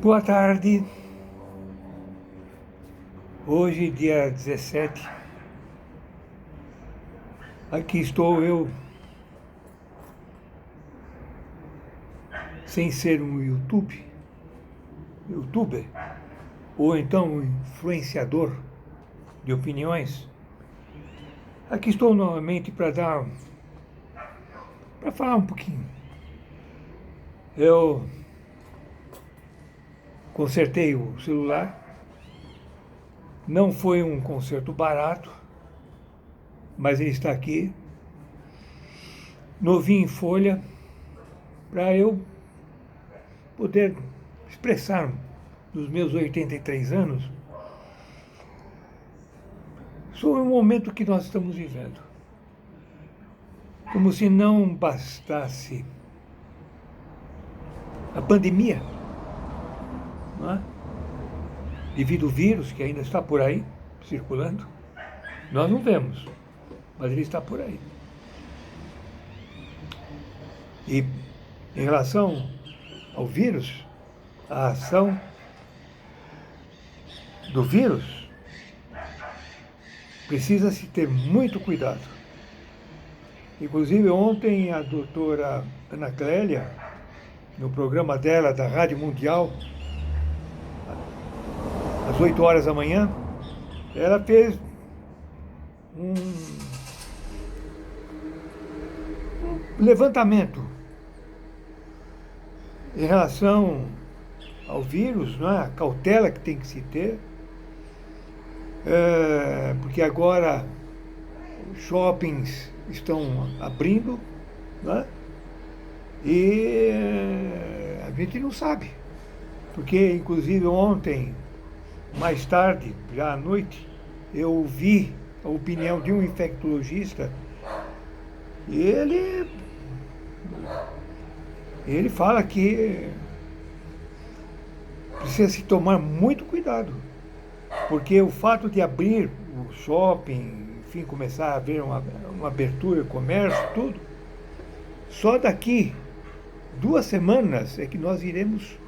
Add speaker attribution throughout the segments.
Speaker 1: Boa tarde. Hoje, dia 17, aqui estou eu, sem ser um youtuber, ou então um influenciador de opiniões. Aqui estou novamente para falar um pouquinho. Eu consertei o celular. Não foi um conserto barato, mas ele está aqui, novinho em folha, para eu poder expressar dos meus 83 anos sobre o momento que nós estamos vivendo. Como se não bastasse a pandemia, não é? Devido ao vírus que ainda está por aí, circulando. Nós não vemos, mas ele está por aí. E em relação ao vírus, a ação do vírus, precisa-se ter muito cuidado. Inclusive, ontem a doutora Ana Clélia, no programa dela, da Rádio Mundial, às 8 horas da manhã, ela fez um levantamento em relação ao vírus, não é? A cautela que tem que se ter, porque agora os shoppings estão abrindo, não é? E a gente não sabe, porque inclusive ontem, mais tarde, já à noite, eu ouvi a opinião de um infectologista e ele fala que precisa se tomar muito cuidado, porque o fato de abrir o shopping, enfim, começar a haver uma abertura, comércio, tudo, só daqui 2 semanas é que nós iremos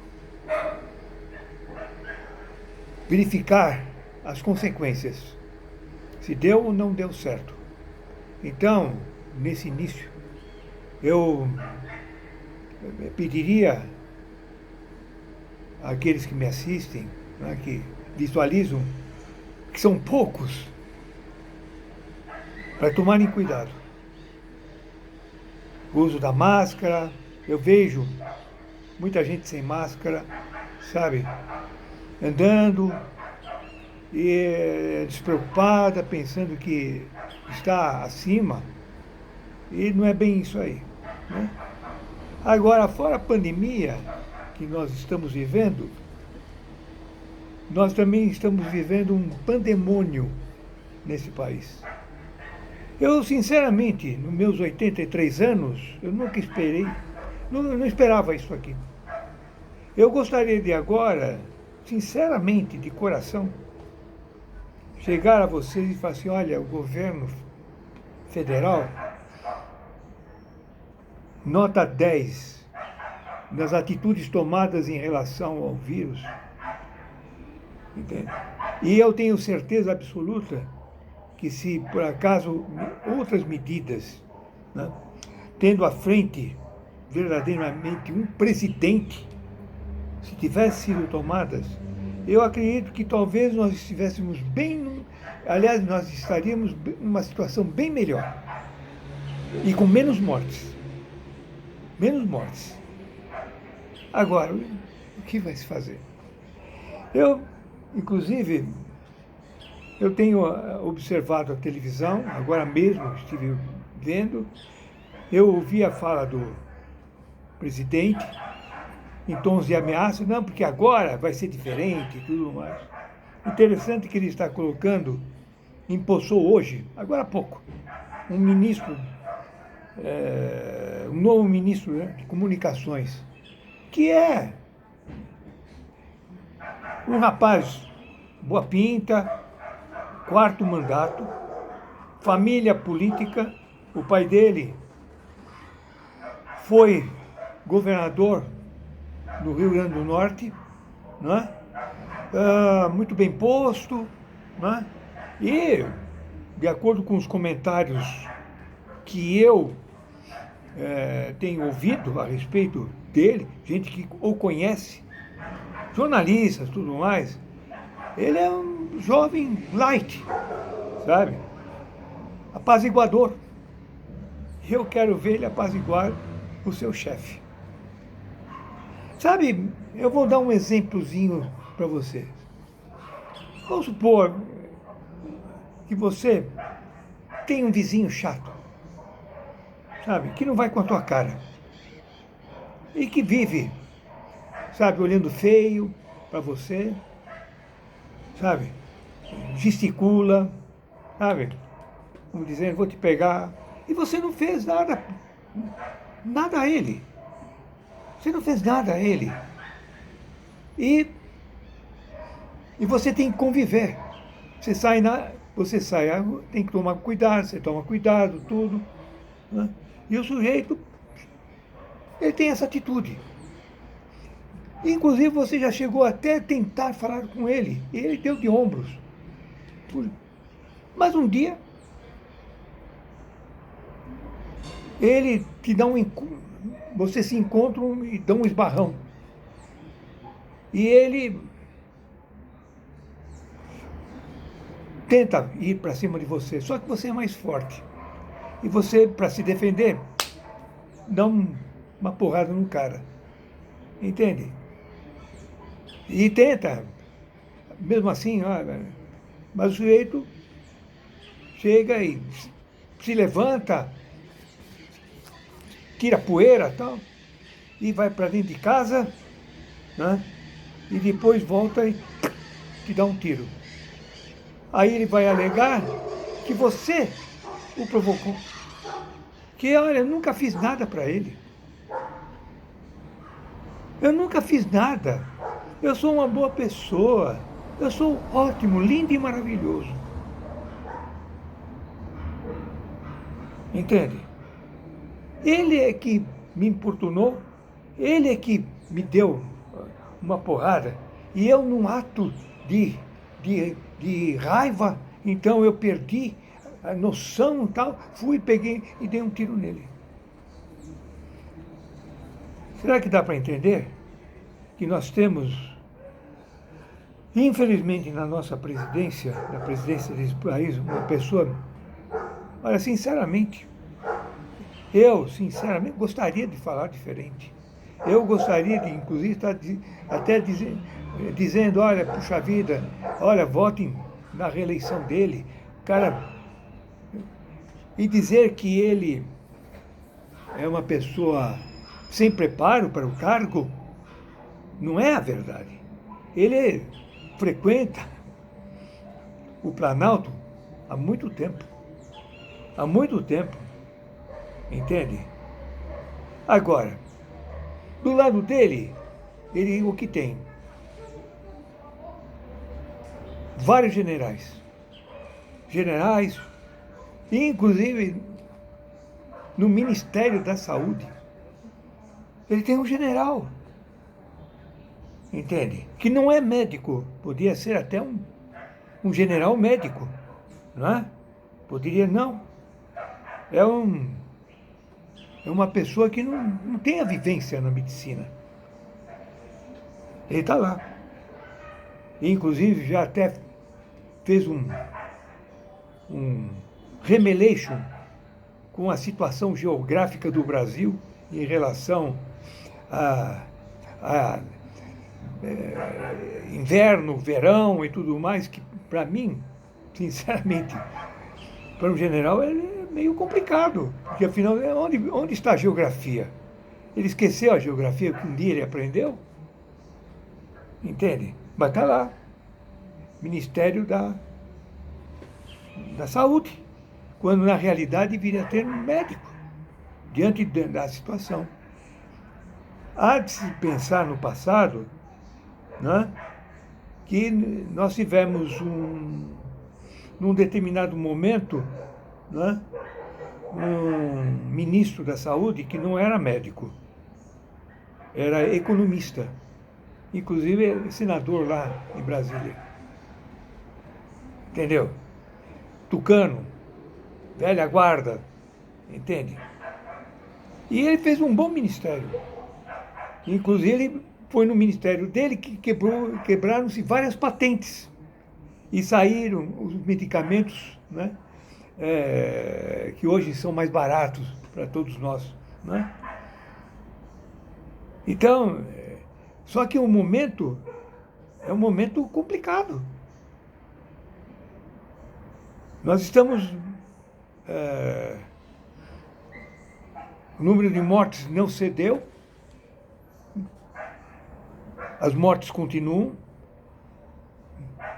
Speaker 1: verificar as consequências, se deu ou não deu certo. Então, nesse início, eu pediria àqueles que me assistem, né, que visualizam, que são poucos, para tomarem cuidado. O uso da máscara, eu vejo muita gente sem máscara, sabe? Andando e despreocupada, pensando que está acima, e não é bem isso aí, né? Agora, fora a pandemia que nós estamos vivendo, nós também estamos vivendo um pandemônio nesse país. Eu, sinceramente, nos meus 83 anos, eu nunca esperei, não esperava isso aqui. Eu gostaria de agora, sinceramente, de coração, chegar a vocês e falar assim: olha, o governo federal, nota 10 nas atitudes tomadas em relação ao vírus. Entende? E eu tenho certeza absoluta que, se por acaso outras medidas, né, tendo à frente verdadeiramente um presidente, se tivessem sido tomadas, eu acredito que talvez nós estivéssemos aliás, nós estaríamos numa situação bem melhor e com menos mortes. Menos mortes. Agora, o que vai se fazer? Inclusive, eu tenho observado a televisão, agora mesmo estive vendo, eu ouvi a fala do presidente em tons de ameaça, não, porque agora vai ser diferente e tudo mais. Interessante que ele está colocando, empossou hoje, agora há pouco, um novo ministro, né, de comunicações, que é um rapaz boa pinta, 4º mandato, família política. O pai dele foi governador do Rio Grande do Norte, não é? Muito bem posto, não é? E, de acordo com os comentários que eu tenho ouvido a respeito dele, gente que o conhece, jornalistas, tudo mais, ele é um jovem light, sabe? Apaziguador. Eu quero ver ele apaziguar o seu chefe. Sabe, eu vou dar um exemplozinho para você. Vamos supor que você tem um vizinho chato, sabe, que não vai com a tua cara. E que vive, sabe, olhando feio para você, sabe, gesticula, sabe, como dizendo, vou te pegar. E você não fez nada a ele. Você não fez nada a ele. E você tem que conviver. Você sai, tem que tomar cuidado, você toma cuidado, tudo. Né? E o sujeito, ele tem essa atitude. Inclusive, você já chegou até a tentar falar com ele. E ele deu de ombros. Mas um dia, ele te dá você se encontram e dão um esbarrão. E ele tenta ir para cima de você, só que você é mais forte. E você, para se defender, dá uma porrada no cara. Entende? E tenta, mesmo assim, mas o sujeito chega e se levanta, tira poeira e tal, e vai para dentro de casa, né? E depois volta e te dá um tiro. Aí ele vai alegar que você o provocou. Que, olha, eu nunca fiz nada para ele. Eu nunca fiz nada. Eu sou uma boa pessoa. Eu sou ótimo, lindo e maravilhoso. Entende? Ele é que me importunou, ele é que me deu uma porrada, e eu, num ato de raiva, então eu perdi a noção e tal, fui, peguei e dei um tiro nele. Será que dá para entender que nós temos, infelizmente, na nossa presidência, na presidência desse país, uma pessoa, olha, sinceramente, eu, sinceramente, gostaria de falar diferente. Eu gostaria de, inclusive, estar até dizendo, olha, puxa vida, olha, votem na reeleição dele, cara, e dizer que ele é uma pessoa sem preparo para o cargo, não é a verdade. Ele frequenta o Planalto há muito tempo. Há muito tempo. Entende? Agora, do lado dele, ele o que tem? Vários generais. Generais, inclusive no Ministério da Saúde. Ele tem um general. Entende? Que não é médico. Podia ser até um general médico. Não é? Poderia não. É uma pessoa que não tem a vivência na medicina. Ele está lá. Inclusive, já até fez um remelation com a situação geográfica do Brasil em relação a inverno, verão e tudo mais, que para mim, sinceramente, para um general é meio complicado, porque afinal, onde está a geografia? Ele esqueceu a geografia que um dia ele aprendeu? Entende? Mas está lá, Ministério da Saúde, quando na realidade deveria ter um médico diante da situação. Há de se pensar no passado, né, que nós tivemos num determinado momento, né, um ministro da Saúde que não era médico, era economista. inclusive é senador lá em Brasília. Entendeu? Tucano, velha guarda, entende? E ele fez um bom ministério. Inclusive, ele foi no ministério dele que quebraram-se várias patentes. E saíram os medicamentos, né, que hoje são mais baratos para todos nós. Né? Então, só que o momento é um momento complicado. Nós estamos... o número de mortes não cedeu, as mortes continuam.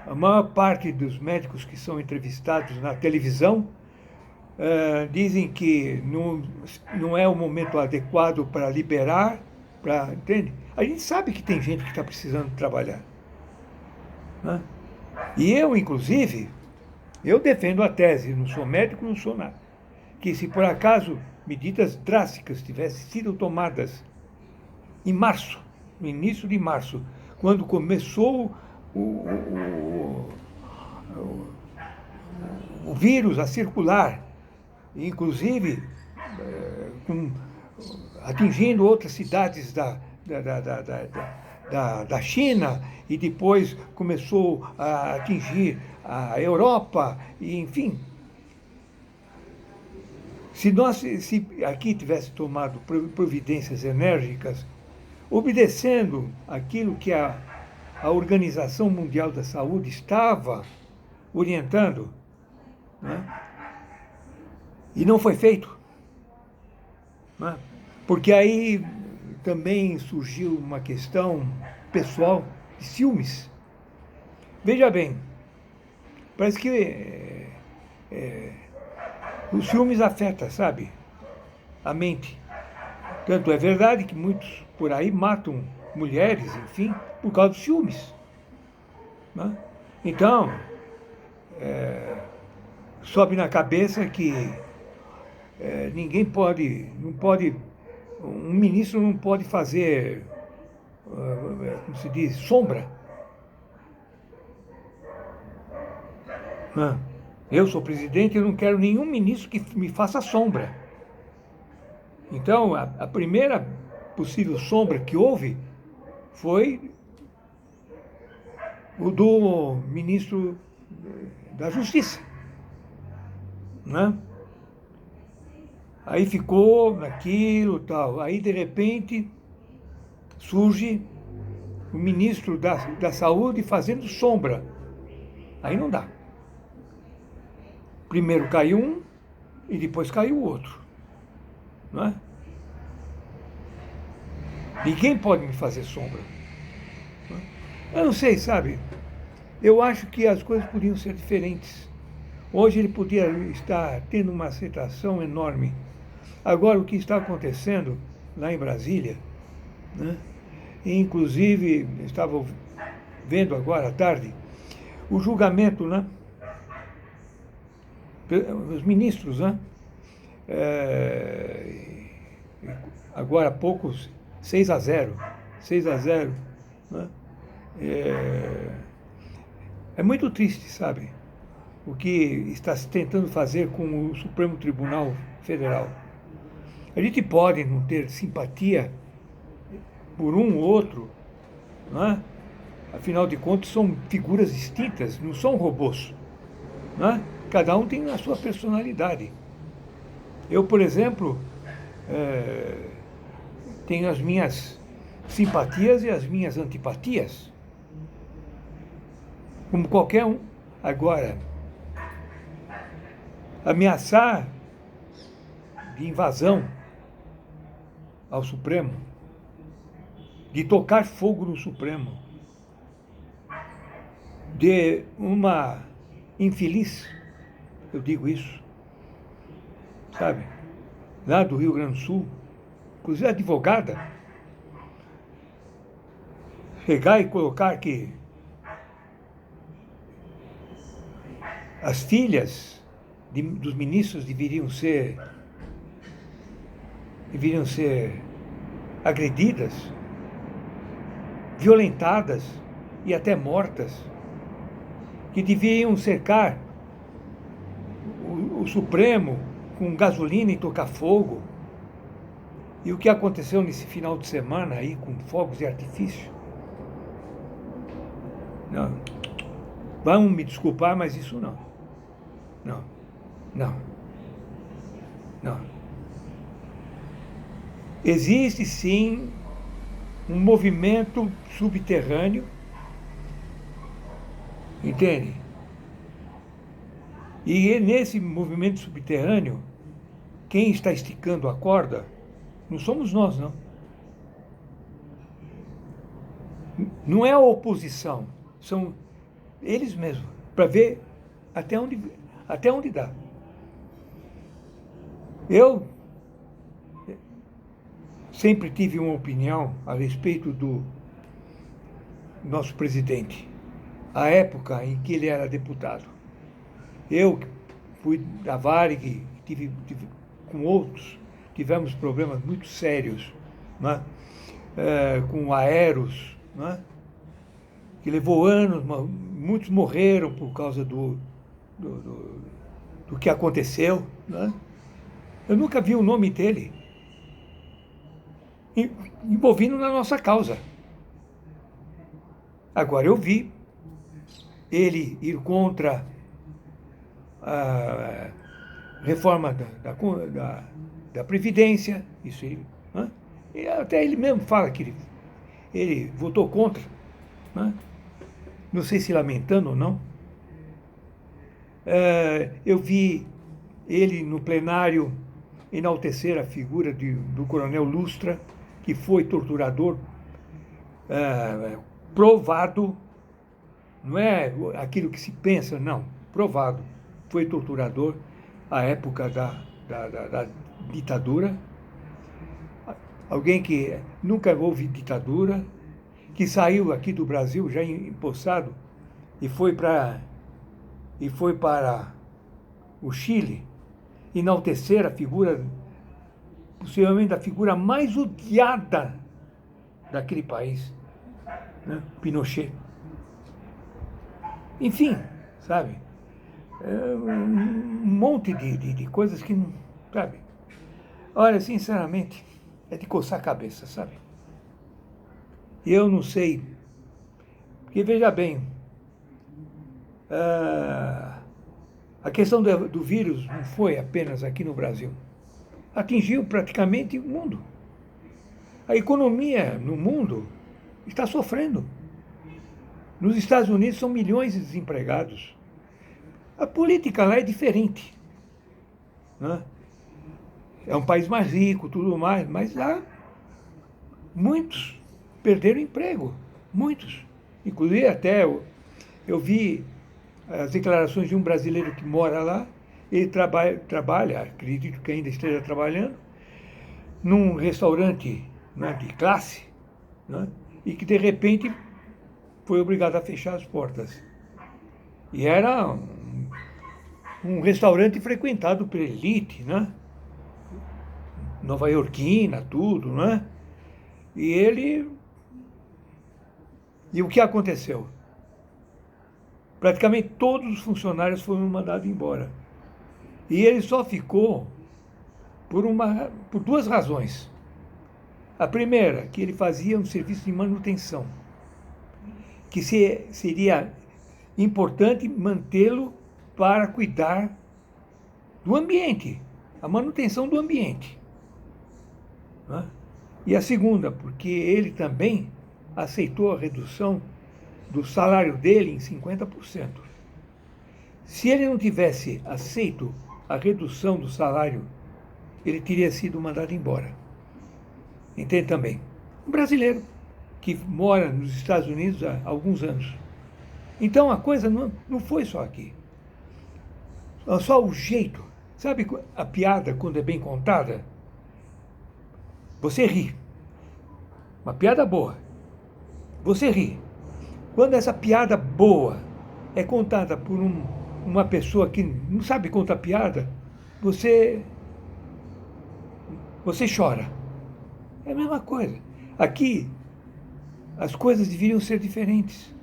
Speaker 1: A maior parte dos médicos que são entrevistados na televisão dizem que não é o momento adequado para liberar, entende? A gente sabe que tem gente que está precisando trabalhar. Né? E eu, inclusive, eu defendo a tese, não sou médico, não sou nada, que se por acaso medidas drásticas tivessem sido tomadas em março, no início de março, quando começou o vírus a circular, inclusive atingindo outras cidades da China, e depois começou a atingir a Europa, e, enfim. Se aqui tivesse tomado providências enérgicas, obedecendo aquilo que a Organização Mundial da Saúde estava orientando, né? E não foi feito. Né? Porque aí também surgiu uma questão pessoal de ciúmes. Veja bem, parece que os ciúmes afetam, sabe, a mente. Tanto é verdade que muitos por aí matam mulheres, enfim, por causa dos ciúmes. Né? Então, sobe na cabeça que ninguém um ministro não pode fazer, como se diz, sombra. Né? Eu sou presidente e não quero nenhum ministro que me faça sombra. Então, a primeira possível sombra que houve foi o do ministro da Justiça. Né? Aí ficou naquilo tal. Aí, de repente, surge o ministro da Saúde fazendo sombra. Aí não dá. Primeiro caiu um e depois caiu o outro. Não é? Ninguém pode me fazer sombra. Eu não sei, sabe? Eu acho que as coisas podiam ser diferentes. Hoje ele podia estar tendo uma aceitação enorme. Agora, o que está acontecendo lá em Brasília, né? E, inclusive, estava vendo agora à tarde, o julgamento, né? Os ministros, né? Agora há pouco, 6-0. 6-0. Né? É muito triste, sabe? O que está se tentando fazer com o Supremo Tribunal Federal. A gente pode não ter simpatia por um ou outro, não é? Afinal de contas, são figuras distintas, não são robôs. Não é? Cada um tem a sua personalidade. Eu, por exemplo, tenho as minhas simpatias e as minhas antipatias, como qualquer um. Agora, ameaçar de invasão ao Supremo, de tocar fogo no Supremo, de uma infeliz, eu digo isso, sabe, lá do Rio Grande do Sul, inclusive advogada, chegar e colocar que as filhas dos ministros deveriam ser agredidas. violentadas e até mortas, que deviam cercar o Supremo com gasolina e tocar fogo. E o que aconteceu nesse final de semana aí com fogos de artifício? Não. Vão me desculpar, mas isso não. Não. Não. Não. Existe sim um movimento subterrâneo, entende? E nesse movimento subterrâneo, quem está esticando a corda não somos nós, não. Não é a oposição, são eles mesmos, para ver até onde dá. Eu sempre tive uma opinião a respeito do nosso presidente, a época em que ele era deputado. Eu fui da Varig, com outros, tivemos problemas muito sérios, né? Com aeros, né? Que levou anos, muitos morreram por causa do que aconteceu. Né? Eu nunca vi o nome dele envolvido na nossa causa. Agora, eu vi ele ir contra a reforma da Previdência, isso aí. Né? E até ele mesmo fala que ele votou contra. Né? Não sei se lamentando ou não. Eu vi ele no plenário enaltecer a figura do coronel Lustra, que foi torturador provado, não é aquilo que se pensa, não, provado. Foi torturador à época da ditadura. Alguém que nunca houve ditadura, que saiu aqui do Brasil já empossado e foi para o Chile enaltecer a figura, possivelmente a figura mais odiada daquele país, né? Pinochet. Enfim, sabe? Um monte de coisas que não, sabe? Olha, sinceramente, é de coçar a cabeça, sabe? E eu não sei, porque veja bem, a questão do vírus não foi apenas aqui no Brasil. Atingiu praticamente o mundo. A economia no mundo está sofrendo. Nos Estados Unidos são milhões de desempregados. A política lá é diferente. Né? É um país mais rico, tudo mais, mas lá muitos perderam emprego. Muitos. Inclusive até eu vi as declarações de um brasileiro que mora lá. Ele trabalha, acredito que ainda esteja trabalhando, num restaurante, né, de classe, né, e que de repente foi obrigado a fechar as portas. E era um restaurante frequentado por elite, né? Nova-iorquina, tudo, né? E o que aconteceu? Praticamente todos os funcionários foram mandados embora. E ele só ficou por duas razões. A primeira, que ele fazia um serviço de manutenção, que seria importante mantê-lo para cuidar do ambiente, a manutenção do ambiente. Né? E a segunda, porque ele também aceitou a redução do salário dele em 50%. Se ele não tivesse aceito a redução do salário, ele teria sido mandado embora. Entende também? Um brasileiro que mora nos Estados Unidos há alguns anos. Então a coisa não foi só aqui. Só o jeito. Sabe a piada, quando é bem contada? Você ri. Uma piada boa. Você ri. Quando essa piada boa é contada por uma pessoa que não sabe contar piada, você chora. É a mesma coisa. Aqui, As coisas deveriam ser diferentes.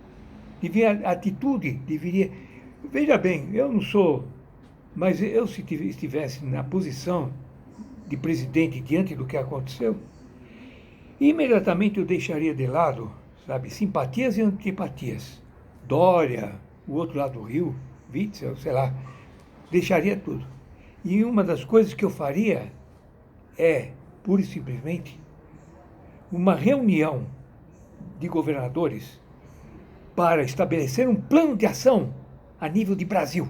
Speaker 1: A atitude deveria... Veja bem, eu não sou... Mas eu, se estivesse na posição de presidente diante do que aconteceu, imediatamente eu deixaria de lado, sabe, simpatias e antipatias. Dória, o outro lado do rio, Witzel, sei lá, deixaria tudo. E uma das coisas que eu faria é, pura e simplesmente, uma reunião de governadores para estabelecer um plano de ação a nível de Brasil.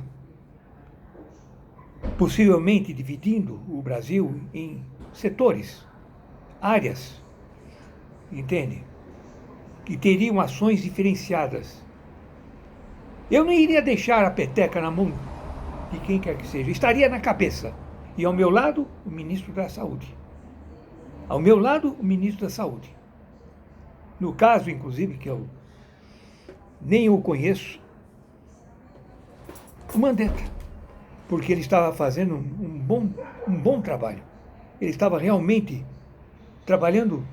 Speaker 1: Possivelmente dividindo o Brasil em setores, áreas, entende? Que teriam ações diferenciadas. Eu não iria deixar a peteca na mão de quem quer que seja, estaria na cabeça. E ao meu lado, o ministro da Saúde. Ao meu lado, o ministro da Saúde. No caso, inclusive, que eu nem o conheço, o Mandetta, porque ele estava fazendo um bom trabalho. Ele estava realmente trabalhando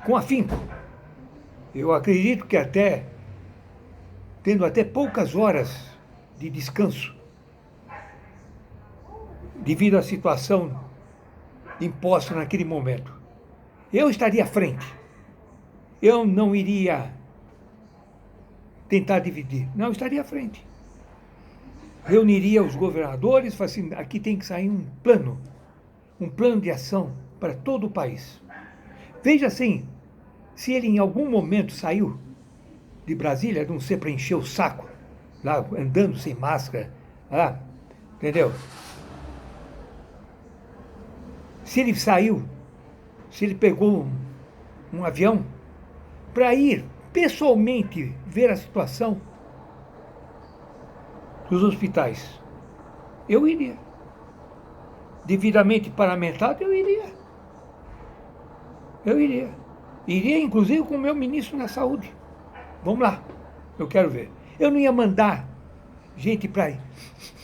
Speaker 1: com afinco. Eu acredito que tendo até poucas horas de descanso, devido à situação imposta naquele momento. Eu estaria à frente. Eu não iria tentar dividir. Não, eu estaria à frente. Reuniria os governadores, falaria assim, aqui tem que sair um plano de ação para todo o país. Veja assim, se ele em algum momento saiu de Brasília, não sei, para encher o saco, lá andando sem máscara, lá, entendeu? Se ele saiu, se ele pegou um avião para ir pessoalmente ver a situação dos hospitais, eu iria. Devidamente paramentado, eu iria. Eu iria. Iria, inclusive, com o meu ministro da Saúde. Vamos lá, eu quero ver. Eu não ia mandar gente para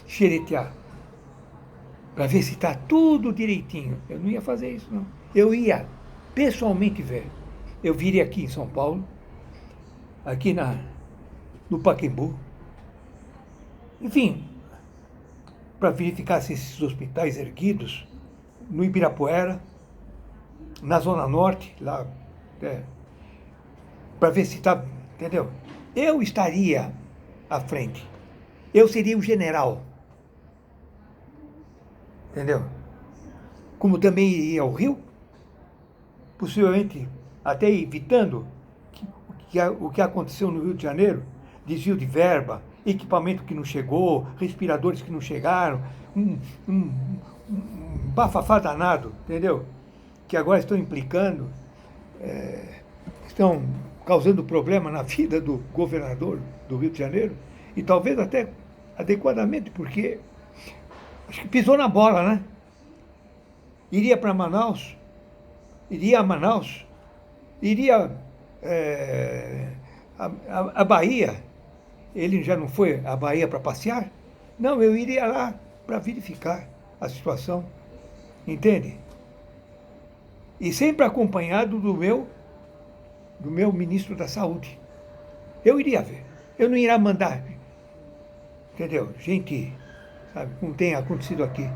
Speaker 1: xeretear, para ver se está tudo direitinho. Eu não ia fazer isso, não. Eu ia pessoalmente ver. Eu viria aqui em São Paulo, aqui no Pacaembu, enfim, para verificar se esses hospitais erguidos, no Ibirapuera, na Zona Norte, lá, para ver se está, entendeu? Eu estaria à frente. Eu seria o general. Entendeu? Como também iria ao Rio, possivelmente até evitando o que aconteceu no Rio de Janeiro, desvio de verba, equipamento que não chegou, respiradores que não chegaram, um bafafá danado, entendeu? Que agora estão implicando, estão causando problema na vida do governador do Rio de Janeiro, e talvez até adequadamente, porque acho que pisou na bola, né? Iria para Manaus, iria a Manaus, iria a Bahia. Ele já não foi à Bahia para passear? Não, eu iria lá para verificar a situação, entende? E sempre acompanhado do meu ministro da Saúde. Eu iria ver. Eu não iria mandar, entendeu? Gente, sabe, como tem acontecido aqui.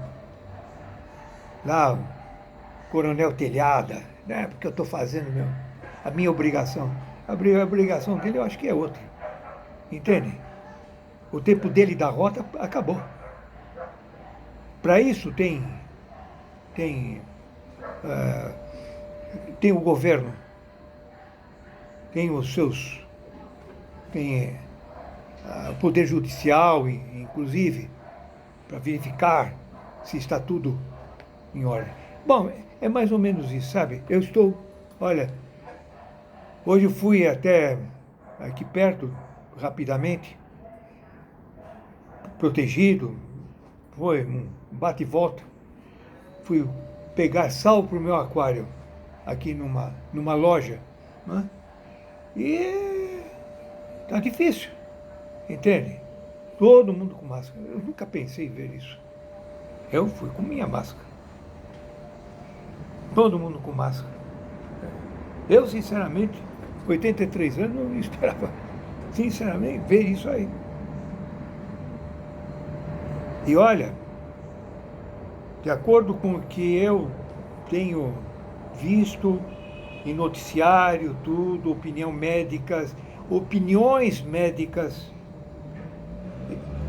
Speaker 1: Lá, o Coronel Telhada, né? Porque eu estou fazendo a minha obrigação. A obrigação dele eu acho que é outra. Entende? O tempo dele da rota acabou. Para isso tem o governo, tem os seus, tem o Poder Judicial, inclusive, para verificar se está tudo em ordem. Bom, é mais ou menos isso, sabe? Olha, hoje eu fui até aqui perto, rapidamente, protegido, foi um bate e volta, fui pegar sal para o meu aquário, aqui numa loja, né? E tá difícil, entende? Todo mundo com máscara. Eu nunca pensei em ver isso. Eu fui com minha máscara. Todo mundo com máscara. Eu, sinceramente, 83 anos, não esperava, sinceramente, ver isso aí. E olha, de acordo com o que eu tenho visto em noticiário, tudo, opiniões médicas,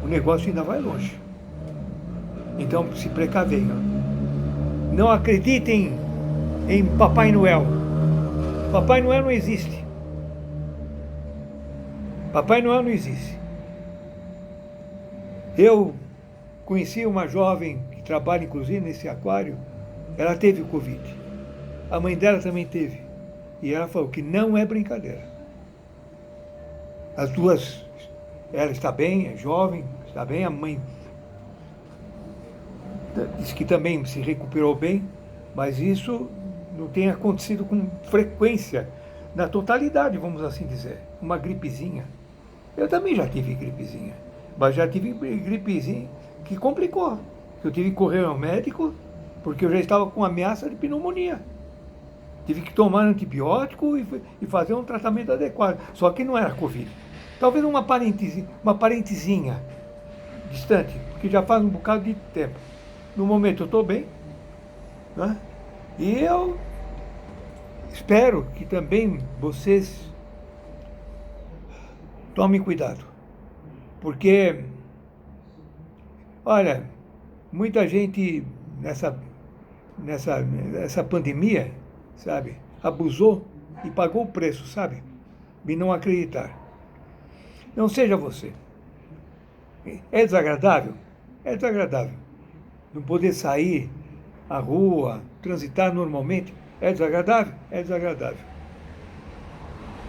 Speaker 1: o negócio ainda vai longe. Então, se precavenham. Não acreditem em Papai Noel. Papai Noel não existe. Papai Noel não existe. Eu conheci uma jovem que trabalha, inclusive, nesse aquário. Ela teve o Covid. A mãe dela também teve. E ela falou que não é brincadeira. As duas, ela está bem, é jovem, está bem, a mãe disse que também se recuperou bem, mas isso não tem acontecido com frequência, na totalidade, vamos assim dizer. Uma gripezinha. Eu também já tive gripezinha, mas já tive gripezinha que complicou. Eu tive que correr ao médico porque eu já estava com ameaça de pneumonia. Tive que tomar antibiótico e fazer um tratamento adequado. Só que não era Covid. Talvez uma parentezinha distante, porque já faz um bocado de tempo. No momento eu estou bem, né? E eu espero que também vocês tomem cuidado. Porque, olha, muita gente nessa pandemia, sabe, abusou e pagou o preço, sabe, de não acreditar. Não seja você. É desagradável? É desagradável. Não poder sair à rua, transitar normalmente, é desagradável? É desagradável.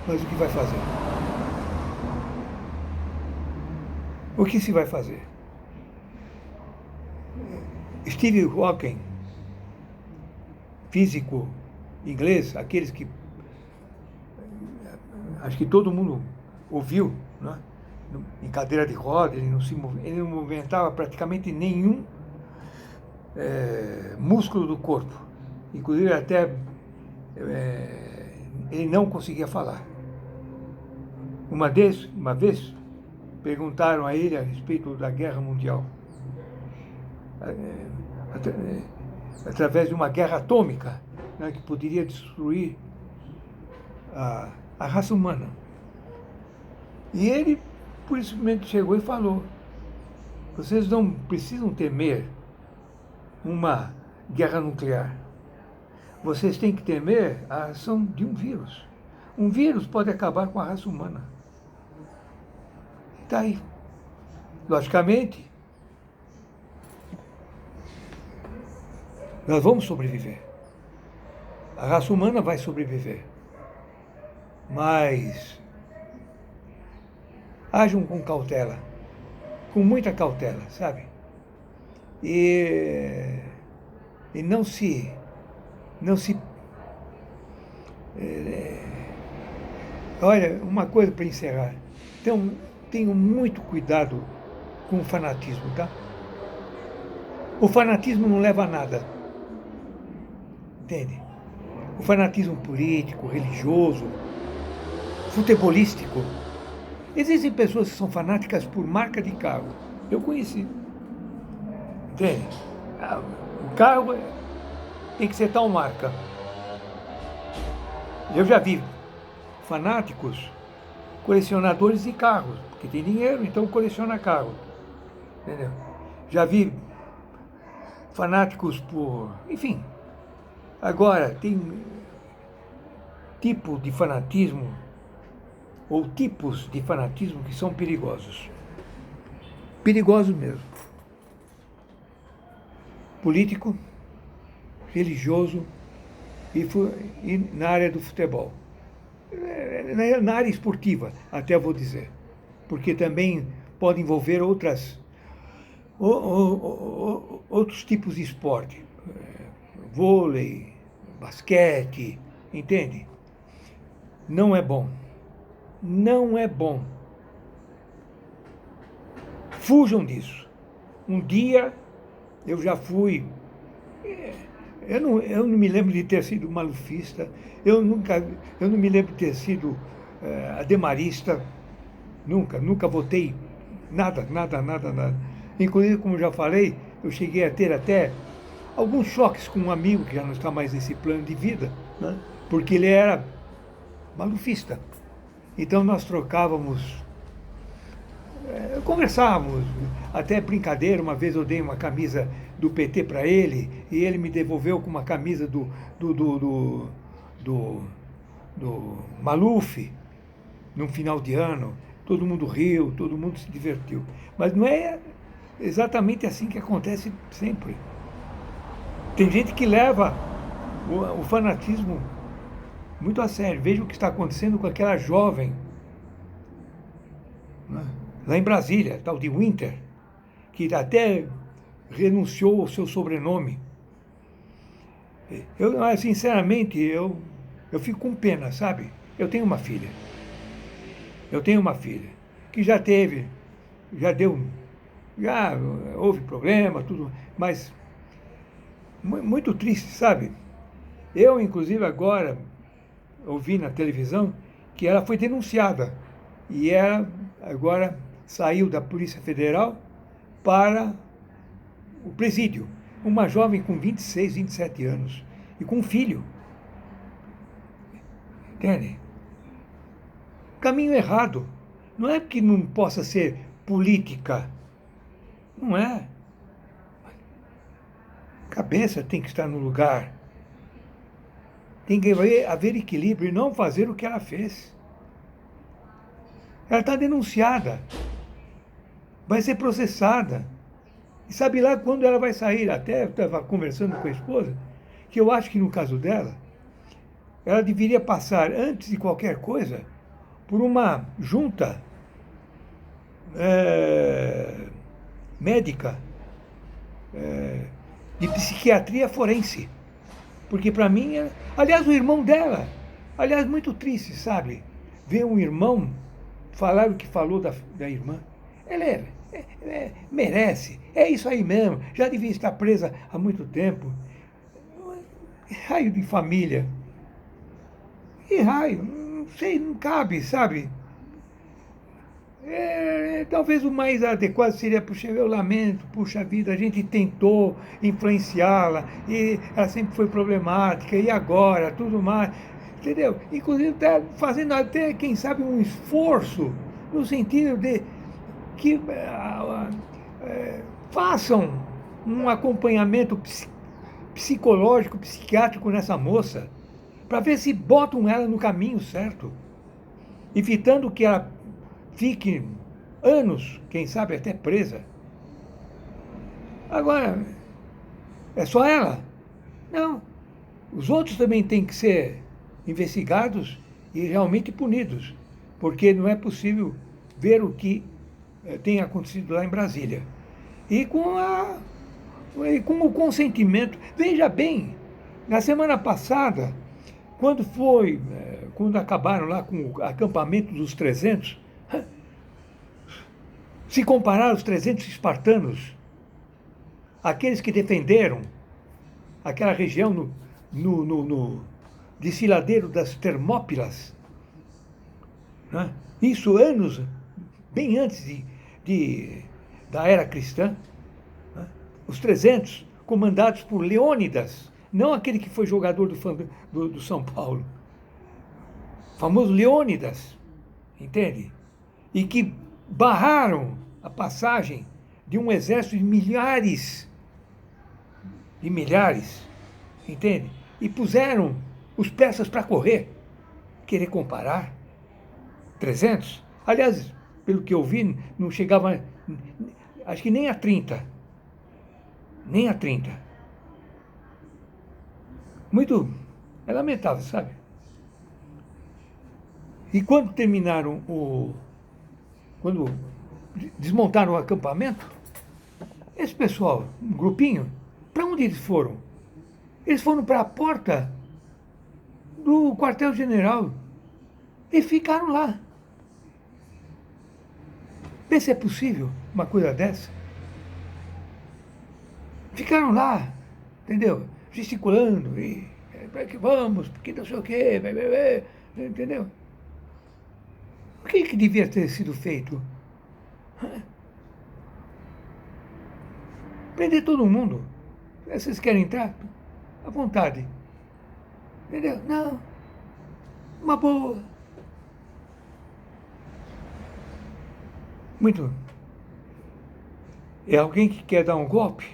Speaker 1: Mas o que vai fazer? O que se vai fazer? Steve Hawking, físico inglês, aqueles que acho que todo mundo ouviu, né? Em cadeira de roda, ele não movimentava praticamente nenhum músculo do corpo. Inclusive até ele não conseguia falar. Uma vez perguntaram a ele a respeito da Guerra Mundial, através de uma guerra atômica, né, que poderia destruir a raça humana. E ele, por isso mesmo, chegou e falou: vocês não precisam temer uma guerra nuclear. Vocês têm que temer a ação de um vírus. Um vírus pode acabar com a raça humana. Está aí. Logicamente, nós vamos sobreviver. A raça humana vai sobreviver. Mas ajam com cautela, com muita cautela, sabe? E não se olha, uma coisa para encerrar. Então, tenham muito cuidado com o fanatismo, tá? O fanatismo não leva a nada. Entende? O fanatismo político, religioso, futebolístico. Existem pessoas que são fanáticas por marca de carro. Eu conheci. Entende? O carro tem que ser tal marca. Eu já vi fanáticos, colecionadores de carros, porque tem dinheiro, então coleciona carro. Entendeu? Já vi fanáticos por... Enfim. Agora, tem tipo de fanatismo, ou tipos de fanatismo que são perigosos. Perigosos mesmo. Político, religioso e na área do futebol. Na área esportiva, até vou dizer. Porque também pode envolver outros tipos de esporte. Vôlei, basquete, entende? Não é bom. Não é bom. Fujam disso. Um dia eu já fui eu não me lembro de ter sido malufista, eu não me lembro de ter sido ademarista, nunca votei nada, nada, nada, nada. Inclusive, como já falei, eu cheguei a ter até alguns choques com um amigo que já não está mais nesse plano de vida, né? Porque ele era malufista. Então nós trocávamos, conversávamos, até brincadeira. Uma vez eu dei uma camisa do PT para ele e ele me devolveu com uma camisa do, do Maluf, num final de ano. Todo mundo riu, todo mundo se divertiu. Mas não é exatamente assim que acontece sempre. Tem gente que leva o fanatismo muito a sério. Veja o que está acontecendo com aquela jovem, né, lá em Brasília, tal de Winter, que até renunciou ao seu sobrenome. Sinceramente, eu fico com pena, sabe? Eu tenho uma filha. Eu tenho uma filha que já houve problema, tudo, mas muito triste, sabe? Eu, inclusive, agora ouvi na televisão que ela foi denunciada e ela agora saiu da Polícia Federal para o presídio. Uma jovem com 26, 27 anos e com um filho. Entende? Caminho errado. Não é que não possa ser política. Não é. Cabeça tem que estar no lugar. Tem que haver equilíbrio e não fazer o que ela fez. Ela está denunciada. Vai ser processada. E sabe lá quando ela vai sair? Até eu estava conversando com a esposa, que eu acho que no caso dela, ela deveria passar, antes de qualquer coisa, por uma junta médica de psiquiatria forense. Porque para mim, aliás, o irmão dela, aliás, muito triste, sabe? Ver um irmão falar o que falou da irmã. Ela merece, é isso aí mesmo, já devia estar presa há muito tempo. Raio de família. E raio, não sei, não cabe, sabe? Talvez o mais adequado seria, puxa, eu lamento, puxa vida, a gente tentou influenciá-la, e ela sempre foi problemática, e agora, tudo mais, entendeu? Inclusive está fazendo até, quem sabe, um esforço no sentido de que façam um acompanhamento psicológico, psiquiátrico nessa moça, para ver se botam ela no caminho certo, evitando que ela fique anos, quem sabe até presa. Agora, é só ela? Não. Os outros também têm que ser investigados e realmente punidos, porque não é possível ver o que tem acontecido lá em Brasília. E com o consentimento. Veja bem, na semana passada, quando acabaram lá com o acampamento dos 300, se comparar os 300 espartanos, aqueles que defenderam aquela região no desfiladeiro das Termópilas, né? Isso anos, bem antes da era cristã, né? Os 300 comandados por Leônidas, não aquele que foi jogador do São Paulo, o famoso Leônidas, entende? E que barraram a passagem de um exército de milhares, entende? E puseram os persas para correr. Querer comparar? 300? Aliás, pelo que eu vi, não chegava, acho que nem a 30. Nem a 30. Muito, é lamentável, sabe? E quando quando desmontaram o acampamento, esse pessoal, um grupinho, para onde eles foram? Eles foram para a porta do quartel-general e ficaram lá. Vê se é possível uma coisa dessa. Ficaram lá, entendeu? gesticulando, e para que vamos, porque não sei o quê, entendeu? O que devia ter sido feito? Prender todo mundo. Vocês querem entrar? À vontade. Entendeu? Não. Uma boa. Muito. É alguém que quer dar um golpe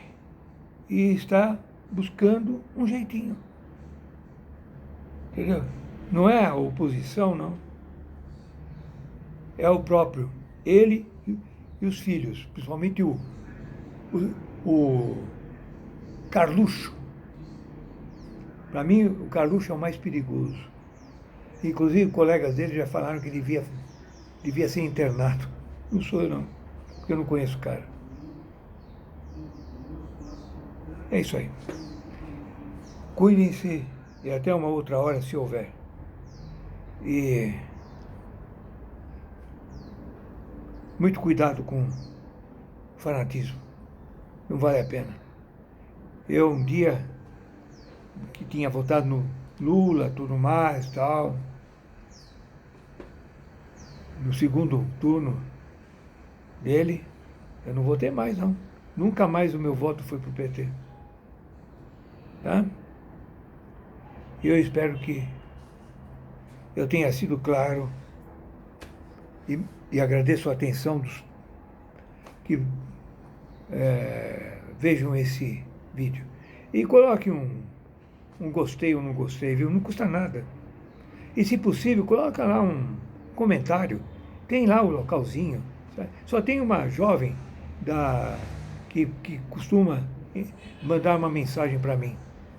Speaker 1: e está buscando um jeitinho. Entendeu? Não é a oposição, não. É o próprio. Ele e os filhos, principalmente o Carluxo. Para mim, o Carluxo é o mais perigoso. Inclusive, colegas dele já falaram que devia ser internado. Não sou eu, não, porque eu não conheço o cara. É isso aí. Cuidem-se e até uma outra hora, se houver. E muito cuidado com o fanatismo. Não vale a pena. Eu, um dia, que tinha votado no Lula, tudo mais, tal, no segundo turno dele, eu não votei mais, não. Nunca mais o meu voto foi para o PT. Tá? E eu espero que eu tenha sido claro e agradeço a atenção dos que vejam esse vídeo. E coloque um gostei ou não gostei, viu? Não custa nada. E, se possível, coloca lá um comentário. Tem lá o localzinho. Sabe? Só tem uma jovem que costuma mandar uma mensagem para mim.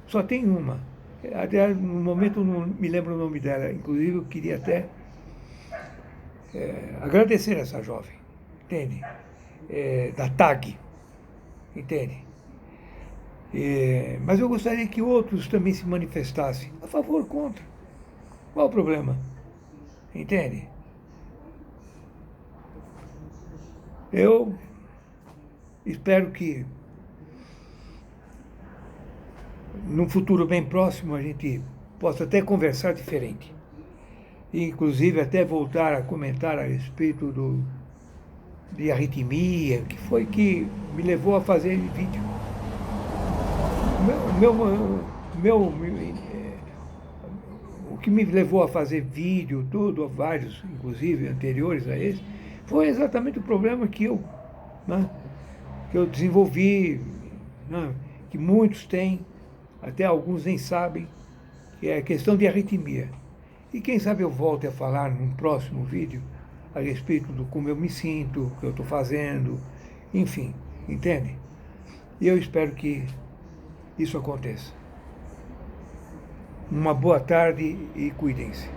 Speaker 1: Só tem uma. Até no momento eu não me lembro o nome dela. Inclusive, eu queria até agradecer essa jovem. Entende? Da TAG. Entende? Mas eu gostaria que outros também se manifestassem. A favor ou contra. Qual o problema? Entende? Eu espero que num futuro bem próximo a gente possa até conversar diferente. E, inclusive, até voltar a comentar a respeito de arritmia, que foi que me levou a fazer vídeo. O que me levou a fazer vídeo, tudo, vários, inclusive, anteriores a esse, foi exatamente o problema que eu desenvolvi, né, que muitos têm, até alguns nem sabem, que é a questão de arritmia. E quem sabe eu volte a falar num próximo vídeo a respeito do como eu me sinto, o que eu estou fazendo, enfim, entende? E eu espero que isso aconteça. Uma boa tarde e cuidem-se.